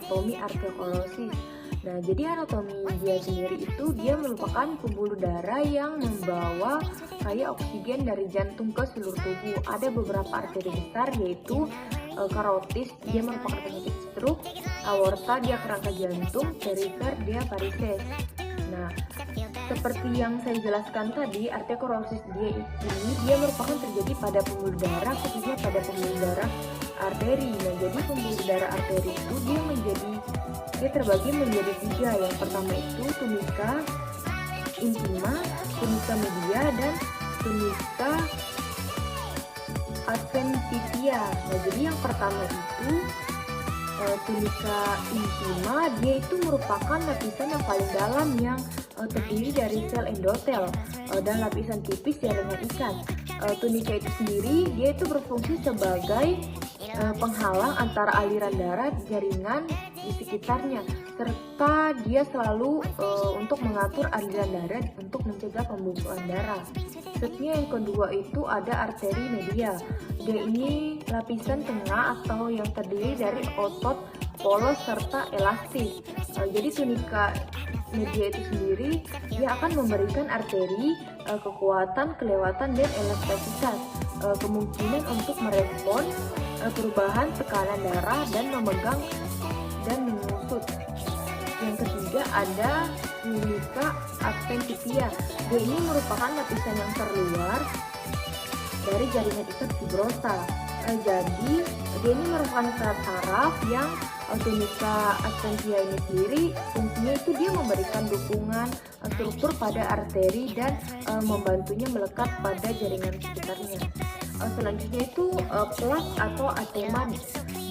anatomi arteriosklerosis. Nah, jadi anatomi dia sendiri itu dia merupakan pembuluh darah yang membawa kayak oksigen dari jantung ke seluruh tubuh. Ada beberapa arteri besar yaitu karotis, dia merupakan penyakit stroke, aorta dia kerangka jantung, perifer dia varises. Nah, seperti yang saya jelaskan tadi, arteriosklerosis dia merupakan terjadi pada pembuluh darah, khususnya pada pembuluh darah arteri. Nah, jadi pembuluh darah arteri itu dia terbagi menjadi 3. Yang pertama itu tunica intima, tunica media, dan tunica adventitia. Nah, jadi yang pertama itu tunica intima, dia itu merupakan lapisan yang paling dalam yang terdiri dari sel endotel dan lapisan tipis jaringan ikat. Tunica itu sendiri dia itu berfungsi sebagai penghalang antara aliran darah jaringan di sekitarnya, serta dia selalu untuk mengatur aliran darah untuk mencegah pembekuan darah. Selanjutnya yang kedua itu ada arteri media. Dia ini lapisan tengah atau yang terdiri dari otot polos serta elastis. Jadi tunika media itu sendiri dia akan memberikan arteri kekuatan, kelewatan, dan elastisitas, kemungkinan untuk merespon perubahan tekanan darah dan memegang dan mengusut. Yang ketiga ada tunica adventitia. Dia ini merupakan lapisan yang terluar dari jaringan ikat fibrosa. Jadi dia ini merupakan saraf yang tunica adventitia ini sendiri fungsinya itu dia memberikan dukungan struktur pada arteri dan membantunya melekat pada jaringan sekitarnya. Selanjutnya itu plak atau atema.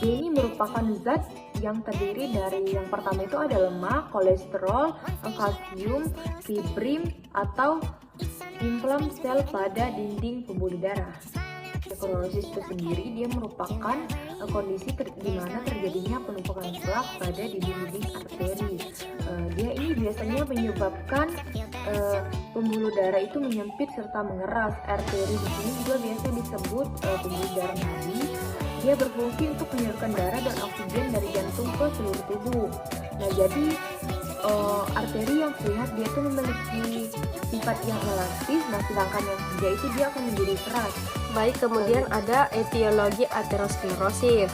Dia ini merupakan zat yang terdiri dari yang pertama itu ada lemak, kolesterol, kalsium, fibrin atau implan sel pada dinding pembuluh darah. Arteriosklerosis itu sendiri dia merupakan kondisi di mana terjadinya penumpukan plak pada dinding-dinding arteri. Dia ini biasanya menyebabkan pembuluh darah itu menyempit serta mengeras. Arteri di sini juga biasa disebut pembuluh darah nadi. Dia berfungsi untuk menyalurkan darah dan oksigen dari jantung ke seluruh tubuh. Nah, jadi arteri yang sehat dia itu memiliki sifat yang elastis. Nah, sedangkan yang tidak itu dia akan menjadi keras. Baik, kemudian ada etiologi aterosklerosis.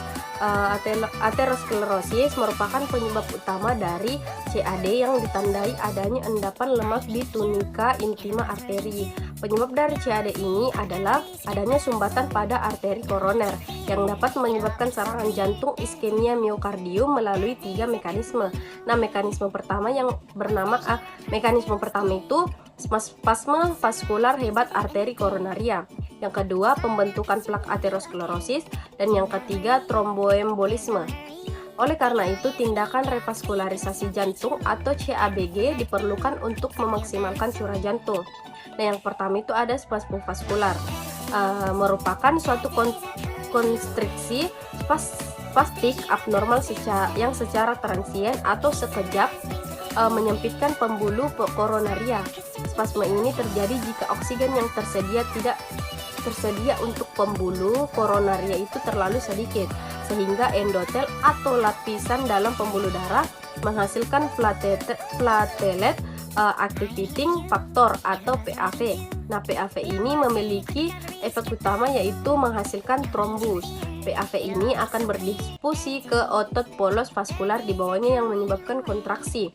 Aterosklerosis merupakan penyebab utama dari CAD yang ditandai adanya endapan lemak di tunica intima arteri. Penyebab dari CAD ini adalah adanya sumbatan pada arteri koroner yang dapat menyebabkan serangan jantung iskemia miokardium melalui 3 mekanisme. Nah, mekanisme pertama itu spasme vaskular hebat arteri koronaria. Yang kedua, pembentukan plak aterosklerosis, dan yang ketiga, tromboembolisme. Oleh karena itu, tindakan revaskularisasi jantung atau CABG diperlukan untuk memaksimalkan curah jantung. Nah, yang pertama itu ada spasme vaskular, merupakan suatu konstriksi spastik abnormal yang secara transien atau sekejap menyempitkan pembuluh koronaria. Spasme ini terjadi jika oksigen yang tersedia untuk pembuluh koronaria itu terlalu sedikit, sehingga endotel atau lapisan dalam pembuluh darah menghasilkan platelet activating factor atau PAV. Nah, PAV ini memiliki efek utama yaitu menghasilkan trombus. PAV ini akan berdiffusi ke otot polos vaskular di bawahnya yang menyebabkan kontraksi,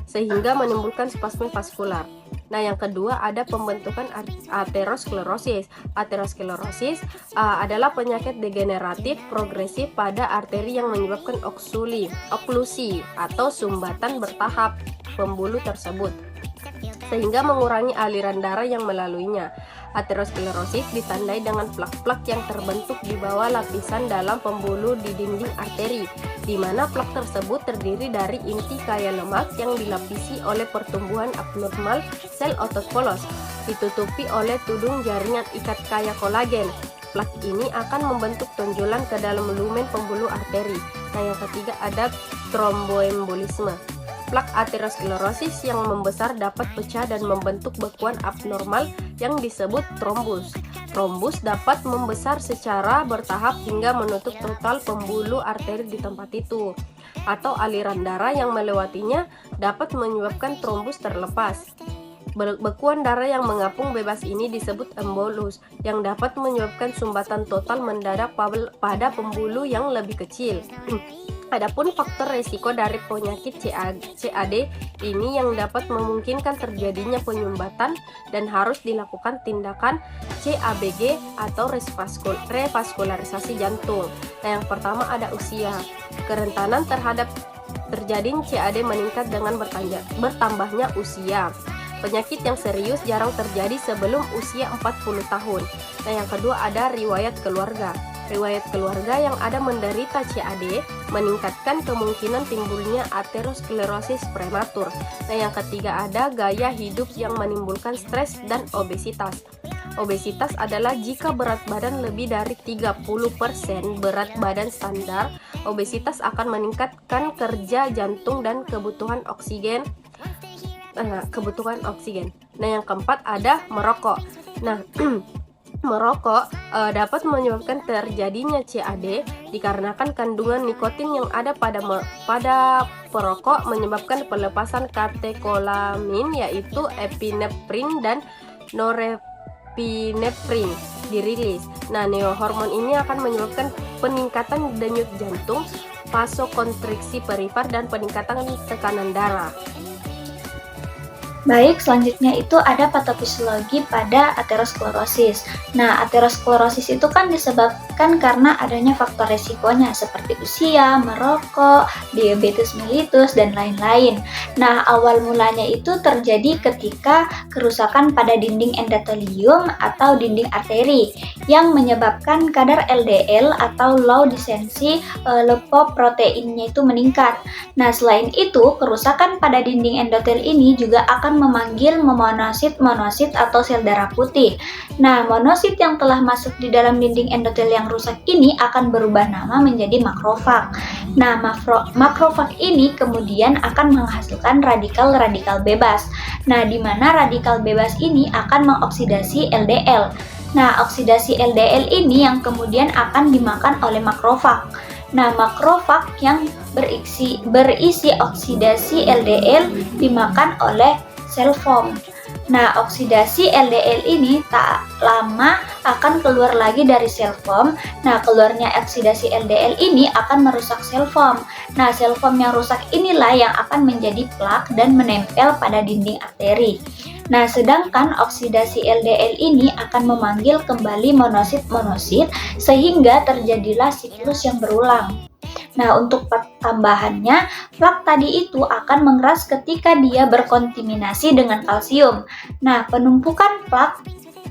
sehingga menimbulkan spasme vaskular. Nah, yang kedua ada pembentukan aterosklerosis. Aterosklerosis adalah penyakit degeneratif progresif pada arteri yang menyebabkan oklusi atau sumbatan bertahap pembuluh tersebut, sehingga mengurangi aliran darah yang melaluinya. Aterosklerosis ditandai dengan plak-plak yang terbentuk di bawah lapisan dalam pembuluh di dinding arteri, di mana plak tersebut terdiri dari inti kaya lemak yang dilapisi oleh pertumbuhan abnormal sel otot polos, ditutupi oleh tudung jaringan ikat kaya kolagen. Plak ini akan membentuk tonjolan ke dalam lumen pembuluh arteri. Nah, yang ketiga ada tromboembolisme. Plak aterosklerosis yang membesar dapat pecah dan membentuk bekuan abnormal yang disebut trombus. trombus dapat membesar secara bertahap hingga menutup total pembuluh arteri di tempat itu, atau aliran darah yang melewatinya dapat menyebabkan trombus terlepas. Bekuan darah yang mengapung bebas ini disebut embolus, yang dapat menyebabkan sumbatan total mendadak pada pembuluh yang lebih kecil. Adapun faktor resiko dari penyakit CAD ini yang dapat memungkinkan terjadinya penyumbatan dan harus dilakukan tindakan CABG atau revaskularisasi jantung. Nah, yang pertama ada usia. Kerentanan terhadap terjadinya CAD meningkat dengan bertambahnya usia. Penyakit yang serius jarang terjadi sebelum usia 40 tahun. Nah, yang kedua ada riwayat keluarga. Riwayat keluarga yang ada menderita CAD meningkatkan kemungkinan timbulnya aterosklerosis prematur. Nah, yang ketiga ada gaya hidup yang menimbulkan stres dan obesitas. Obesitas adalah jika berat badan lebih dari 30% berat badan standar. Obesitas akan meningkatkan kerja jantung dan kebutuhan oksigen. Nah, yang keempat ada merokok. Nah, merokok dapat menyebabkan terjadinya CAD dikarenakan kandungan nikotin yang ada pada perokok menyebabkan pelepasan katekolamin yaitu epinefrin dan norepinefrin dirilis. Nah, neohormon ini akan menyebabkan peningkatan denyut jantung, vasokonstriksi perifer dan peningkatan tekanan darah. Baik, selanjutnya itu ada patofisiologi pada aterosklerosis. Nah, aterosklerosis itu kan disebabkan karena adanya faktor resikonya seperti usia, merokok, diabetes mellitus, dan lain-lain. Nah, awal mulanya itu terjadi ketika kerusakan pada dinding endotelium atau dinding arteri yang menyebabkan kadar LDL atau low density lipoproteinnya itu meningkat. Nah, selain itu, kerusakan pada dinding endotel ini juga akan memanggil monosit atau sel darah putih. Nah, monosit yang telah masuk di dalam dinding endotel yang rusak ini akan berubah nama menjadi makrofag. Nah, makrofag ini kemudian akan menghasilkan radikal-radikal bebas. Nah, di mana radikal bebas ini akan mengoksidasi LDL. Nah, oksidasi LDL ini yang kemudian akan dimakan oleh makrofag. Nah, makrofag yang berisi oksidasi LDL dimakan oleh sel foam. Nah, oksidasi LDL ini tak lama akan keluar lagi dari sel foam. Nah, keluarnya oksidasi LDL ini akan merusak sel foam. Nah, sel foam yang rusak inilah yang akan menjadi plak dan menempel pada dinding arteri. Nah, sedangkan oksidasi LDL ini akan memanggil kembali monosit sehingga terjadilah siklus yang berulang. Nah, untuk tambahannya, plak tadi itu akan mengeras ketika dia berkontaminasi dengan kalsium. Nah, penumpukan plak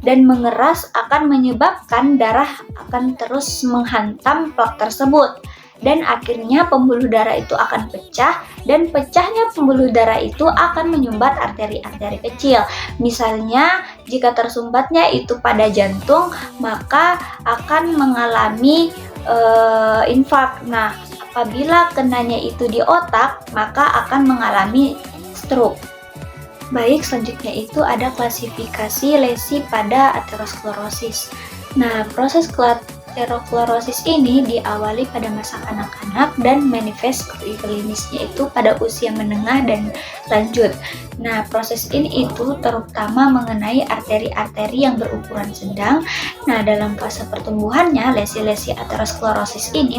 dan mengeras akan menyebabkan darah akan terus menghantam plak tersebut. Dan akhirnya pembuluh darah itu akan pecah, dan pecahnya pembuluh darah itu akan menyumbat arteri-arteri kecil. Misalnya, jika tersumbatnya itu pada jantung, maka akan mengalami infark. Nah, apabila kenanya itu di otak, maka akan mengalami stroke. Baik, selanjutnya itu ada klasifikasi lesi pada aterosklerosis. Nah, proses aterosklerosis ini diawali pada masa kanak-kanak dan manifest klinisnya itu pada usia menengah dan lanjut. Nah, proses ini itu terutama mengenai arteri-arteri yang berukuran sedang. Nah, dalam fase pertumbuhannya, lesi-lesi aterosklerosis ini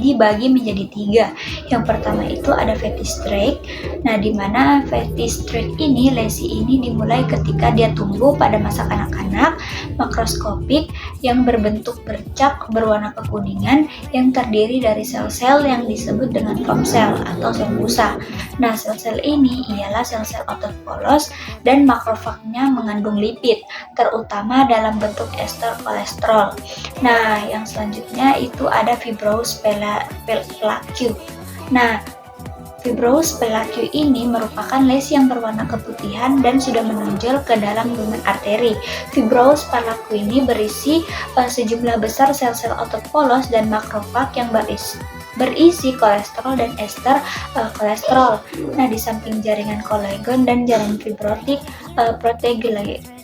dibagi menjadi 3. Yang pertama itu ada fetus streak. Nah, di mana fetus streak ini, lesi ini dimulai ketika dia tumbuh pada masa kanak-kanak, makroskopik, yang berbentuk bercak berwarna kekuningan, yang terdiri dari sel-sel yang disebut dengan foam cell atau sel busa. Nah, sel-sel ini ialah sel-sel otot polos dan makrofagnya mengandung lipid, terutama dalam bentuk ester kolesterol. Nah, yang selanjutnya itu ada fibrous plaque. Nah, fibrous plaque ini merupakan lesi yang berwarna keputihan dan sudah menonjol ke dalam lumen arteri. Fibrous plaque ini berisi sejumlah besar sel-sel otot polos dan makrofag yang berisi kolesterol dan ester kolesterol. Nah, di samping jaringan kolagen dan jaringan fibrotik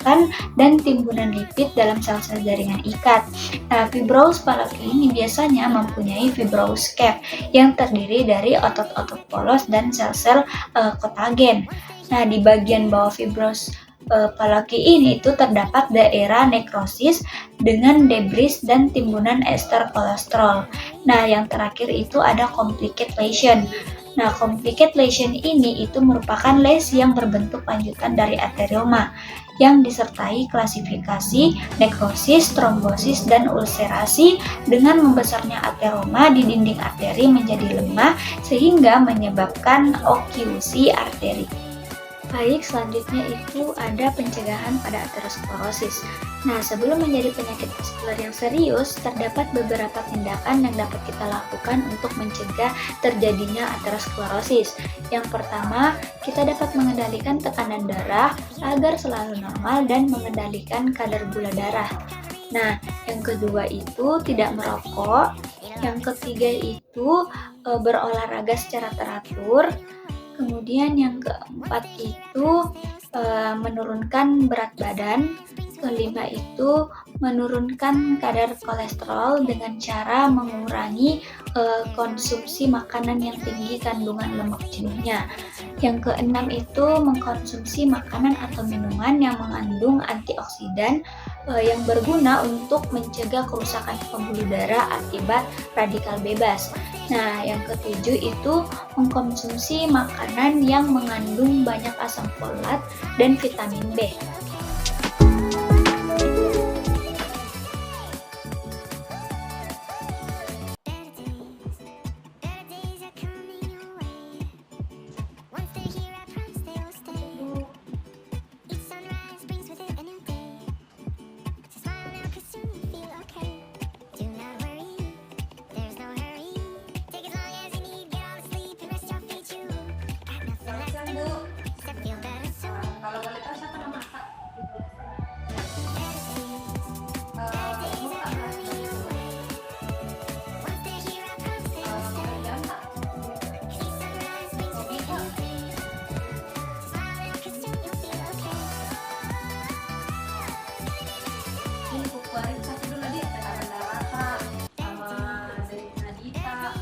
kerusakan dan timbunan lipid dalam sel-sel jaringan ikat. Nah, fibrous Palaki ini biasanya mempunyai fibrous cap yang terdiri dari otot-otot polos dan sel-sel kollagen. Nah, di bagian bawah fibrous Palaki ini itu terdapat daerah nekrosis dengan debris dan timbunan ester kolesterol. Nah, yang terakhir itu ada complicate lesion. Nah, complicate lesion ini itu merupakan lesi yang berbentuk lanjutan dari arterioma yang disertai klasifikasi nekrosis, trombosis, dan ulserasi dengan membesarnya ateroma di dinding arteri menjadi lemah sehingga menyebabkan oklusi arteri. Baik, selanjutnya itu ada pencegahan pada aterosklerosis. Nah, sebelum menjadi penyakit vaskular yang serius, terdapat beberapa tindakan yang dapat kita lakukan untuk mencegah terjadinya aterosklerosis. Yang pertama, kita dapat mengendalikan tekanan darah agar selalu normal dan mengendalikan kadar gula darah. Nah, yang kedua itu tidak merokok. Yang ketiga itu berolahraga secara teratur. Kemudian yang keempat itu menurunkan berat badan. Kelima itu menurunkan kadar kolesterol dengan cara mengurangi konsumsi makanan yang tinggi kandungan lemak jenuhnya. Yang keenam itu mengkonsumsi makanan atau minuman yang mengandung antioksidan yang berguna untuk mencegah kerusakan pembuluh darah akibat radikal bebas. Nah, yang ketujuh itu mengkonsumsi makanan yang mengandung banyak asam folat dan vitamin B. Kalau boleh tahu siapa nama Kak? Ini buku hari satu dulu dia tekanan darah Kak, sama dari Nadita.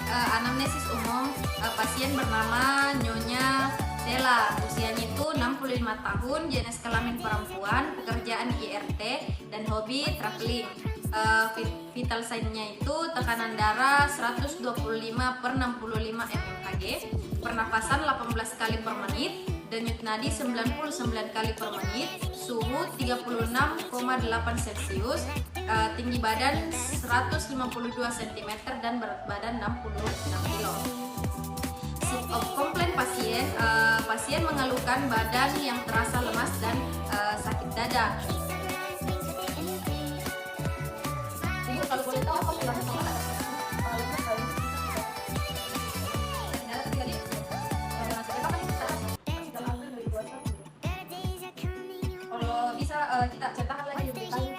Anamnesis umum, pasien bernama Nyonya Stella, usianya itu 65 tahun, jenis kelamin perempuan, pekerjaan IRT, dan hobi traveling. Vital sign-nya itu tekanan darah 125/65 mmHg, pernafasan 18 kali per menit, denyut nadi 99 kali per menit, suhu 36,8 Celcius, tinggi badan 152 cm dan berat badan 66 kg. Komplain pasien, pasien mengeluhkan badan yang terasa lemas dan sakit dada. Ibu kalau boleh tahu apa keluhan sama ada? Kalau bisa kita ceritakan lagi lebih detail.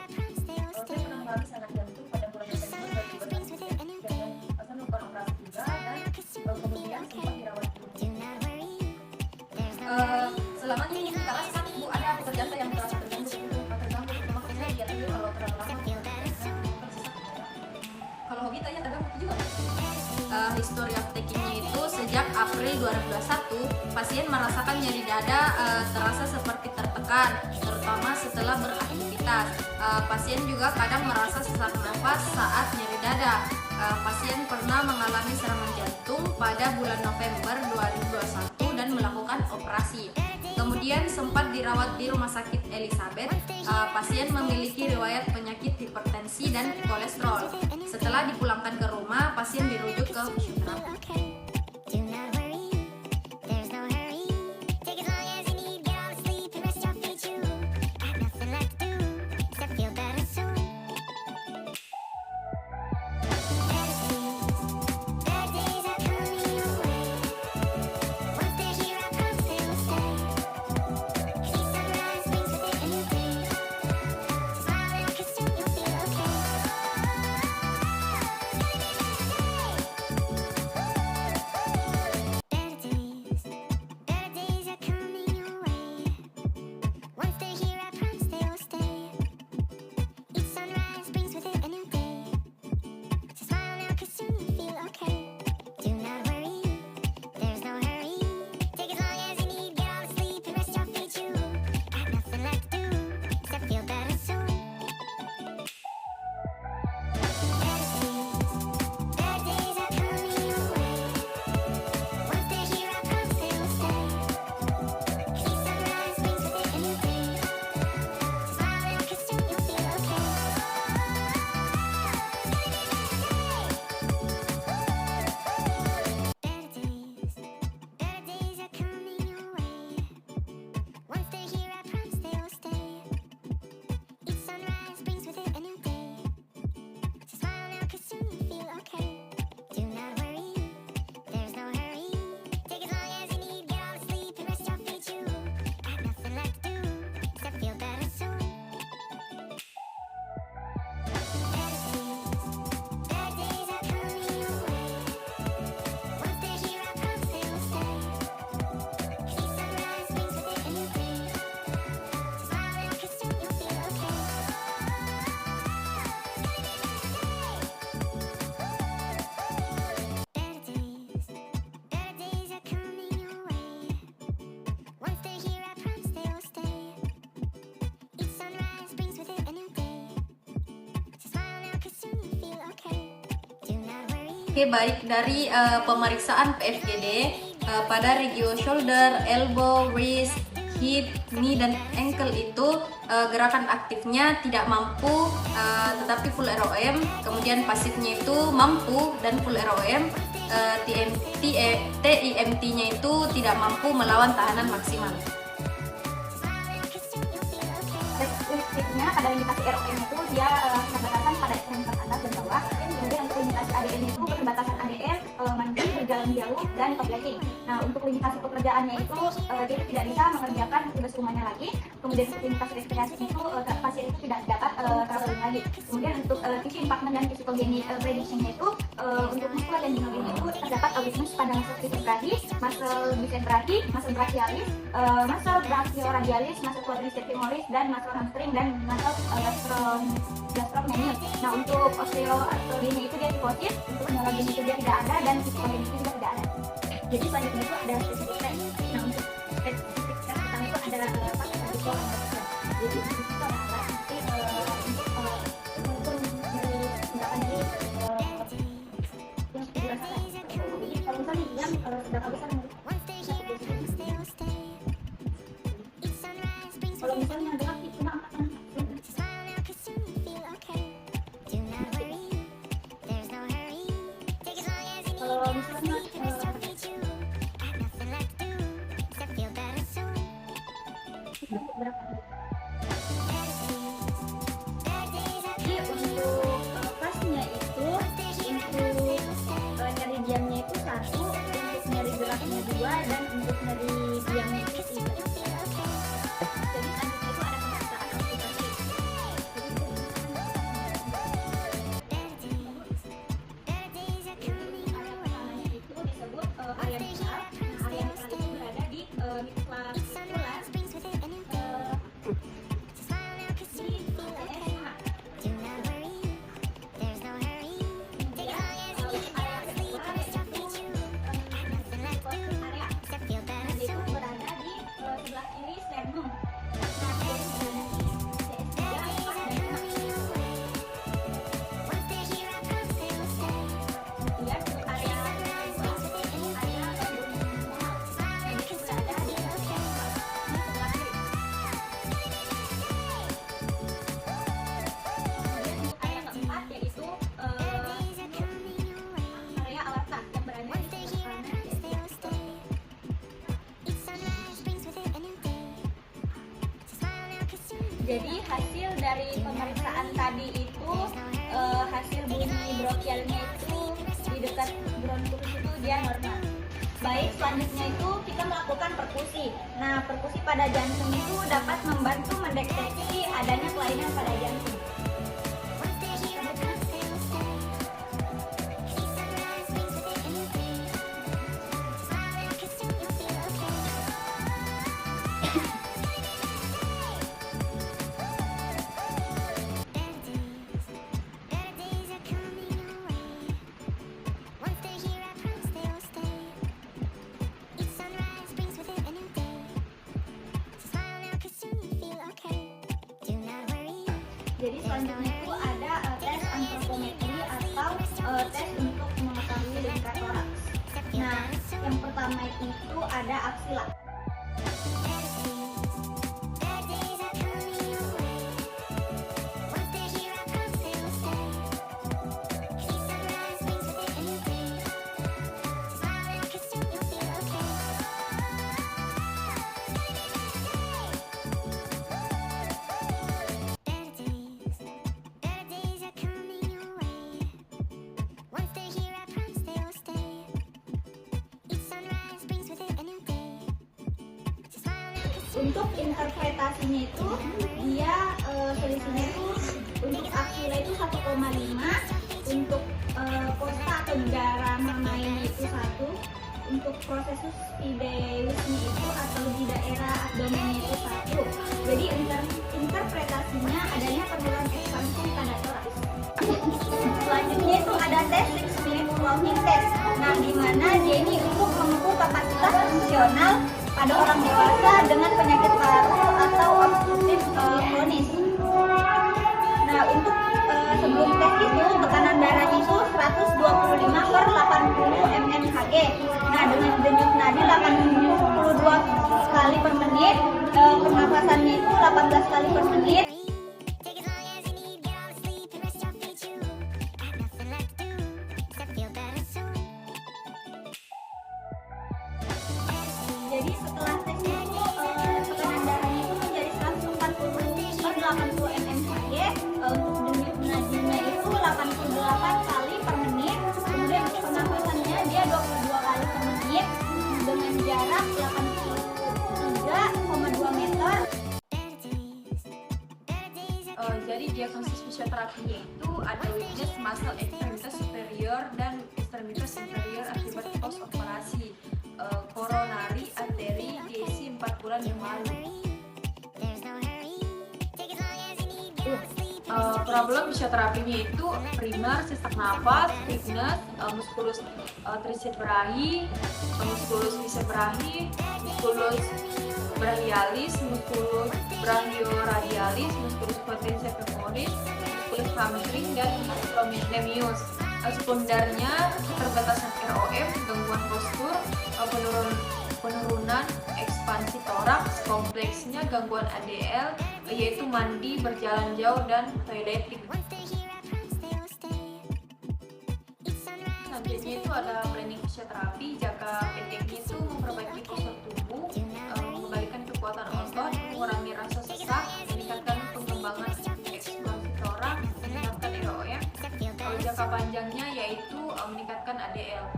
Saya pernah mengalami serangan jantung pada bulan Desember 2021 dengan saya melakukan operasi juga dan kemudian sempat dirawat di rumah. Selama ini kita rasa sakit Bu, ada pekerjaan saya yang terasa terganggu terutama kerja ya, tapi kalau terlalu lama kalau hobi tanya terganggu juga. History of taking-nya itu sejak April 2021 pasien merasakan nyeri dada terasa seperti tertekan, terutama setelah beraktivitas. Pasien juga kadang merasa sesak nafas saat nyeri dada. Pasien pernah mengalami serangan jantung pada bulan November 2021 dan melakukan operasi. Kemudian sempat dirawat di Rumah Sakit Elizabeth. Pasien memiliki riwayat penyakit hipertensi dan kolesterol. Setelah dipulangkan ke rumah, pasien dirujuk ke fisioterapi. Oke, baik dari pemeriksaan PFGD pada regio shoulder, elbow, wrist, hip, knee, dan ankle itu gerakan aktifnya tidak mampu tetapi full ROM, kemudian pasifnya itu mampu dan full ROM, TIMT-nya itu tidak mampu melawan tahanan maksimal. Restriktifnya pada limitasi ROM itu dia keterbatasan pada ekstremitas atas dan bawah, kemudian untuk limitasi ADN itu keterbatasan ADN, mandi, berjalan jauh, dan toileting. Nah, untuk limitasi pekerjaannya itu dia tidak bisa mengerjakan tugas rumahnya lagi. Kemudian untuk limitasi respirasi itu pasien itu tidak dapat traveling lagi. Kemudian untuk tissue impairment dan physiogenic prediction-nya itu untuk muskular dan ginogeni itu terdapat weakness pada muscle vertebrae, muscle bicebrae, muscle brachialis, muscle brachioradialis, muscle quadriceps femoris, dan muscle hamstring dan muscle gastrocnemius. Nah, untuk osteoarthritis itu dia kifosis, untuk neurogeni itu dia tidak ada, dan physiogeni itu juga tidak ada. Jadi selanjutnya itu ada spesifik test. Nah, untuk spesifik test pertama itu adalah physical analysis. Jadi itu adalah nanti untuk dari tindakan dari yang sudah dirasakan. Jadi kalau misalnya yang sudah kehabisan kalau misalnya yang berat itu cuma 4 kalau misalnya berapa? Jadi untuk kelasnya itu untuk nyari diamnya itu 1, untuk nyari geraknya 2, dan untuk nyari diamnya itu 3. Jadi selanjutnya itu ada pemeriksaan oksitasi. Area pertamanya itu disebut area misal. Area misal itu berada di clavicular. Jadi hasil dari pemeriksaan tadi itu hasil bunyi brokialnya itu di dekat bronkus itu dia normal. Baik, selanjutnya itu kita melakukan perkusi. Nah, perkusi pada jantung itu dapat membantu mendeteksi adanya kelainan pada jantung. Jadi selanjutnya itu ada tes antropometri atau tes untuk mengetahui lingkar toraks. Nah, yang pertama itu ada aksila. Untuk interpretasinya itu dia selisihnya itu untuk aksila itu 1,5, untuk posta atau darah mamainya itu 1, untuk prosesus pideusnya itu atau di daerah abdomennya itu 1. Jadi interpretasinya adanya penurunan ekspansi pada toraks. Selanjutnya itu ada tes 6-minute walking test. Nah, di mana dia ini untuk mengukur kapasitas fungsional pada orang dewasa dengan penyakit paru atau obstruktif kronis. Nah, untuk sebelum tes itu tekanan darahnya itu 125/80 mmHg. Nah, dengan denyut nadi 82 kali per menit, pernapasannya itu 18 kali per menit. Jadi setelah tes itu tekanan darahnya itu menjadi 140/80 mmHg, untuk denyut nadinya itu 88 kali per menit, kemudian untuk pernapasannya dia 22 kali per menit dengan jarak 83,2 meter. Jadi diagnosis fisioterapinya itu ada weakness muscle ekstremitas superior dan ekstremitas inferior akibat post operasi coronary artery DSI 4 bulan yang lalu. Problem fisioterapinya itu primer sesak napas, weakness, musculus triceps musculus biceps musculus brachialis, musculus brachioradialis, musculus quadriceps femoris, musculus hamstring, dan acromius. Sekundernya keterbatasan ROM, gangguan postur, penurunan ekspansi toraks, kompleksnya gangguan ADL, yaitu mandi, berjalan jauh, dan toileting. Selanjutnya itu ada planning fisioterapi. Jangka pendeknya itu memperbaiki postur tubuh, mengembalikan kekuatan otot, mengurangi rasa sesak, meningkatkan pengembangan ekspansi toraks, meningkatkan ROM. Kalau jangka panjangnya yaitu meningkatkan ADL.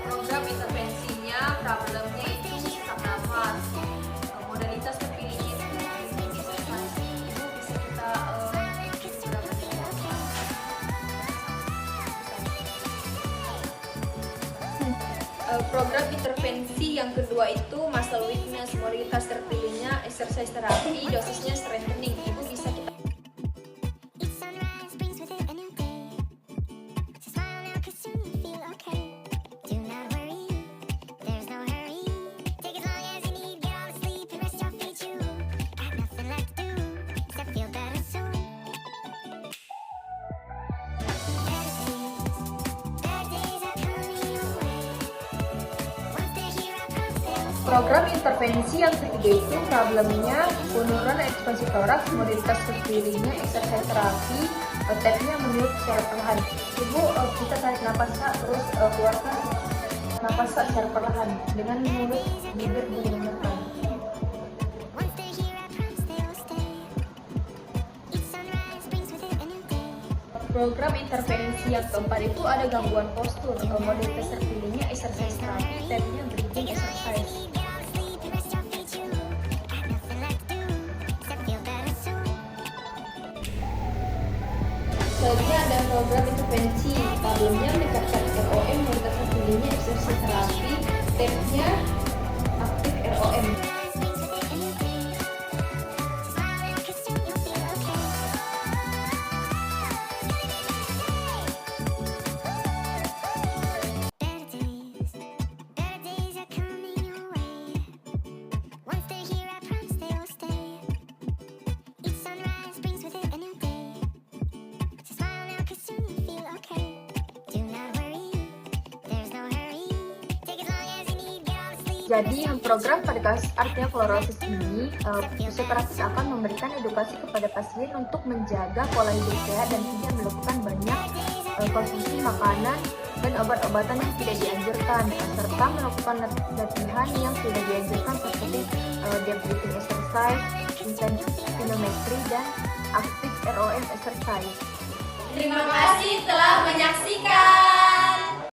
Program intervensinya, problemnya itu sesak nafas. Modalitas terpilihnya itu exercise. Itu bisa kita program intervensi yang kedua itu muscle weakness. Modalitas terpilihnya exercise terapi, dosisnya strengthening. Itu bisa kita program intervensi yang ketiga itu problemnya penurunan ekspansi toraks, modalitas terpilihnya exercise terapi, tekniknya meniup secara perlahan. Ibu kita tarik napas terus keluarkan napas secara perlahan dengan mulut bibir menggunakan. Program intervensi yang keempat itu ada gangguan postur, modalitas terpilihnya exercise terapi, tekniknya breathing exercise. Selanjutnya ada program intervensi, problemnya meningkatkan ROM, modalitas terpilihnya exercise terapi, tekniknya aktif ROM. Jadi program pada kasus arteriosklerosis ini, fisioterapis akan memberikan edukasi kepada pasien untuk menjaga pola hidup sehat dan tidak melakukan banyak konsumsi makanan dan obat-obatan yang tidak dianjurkan, serta melakukan latihan yang tidak dianjurkan seperti deep breathing exercise, intensive spirometry, dan active ROM exercise. Terima kasih telah menyaksikan.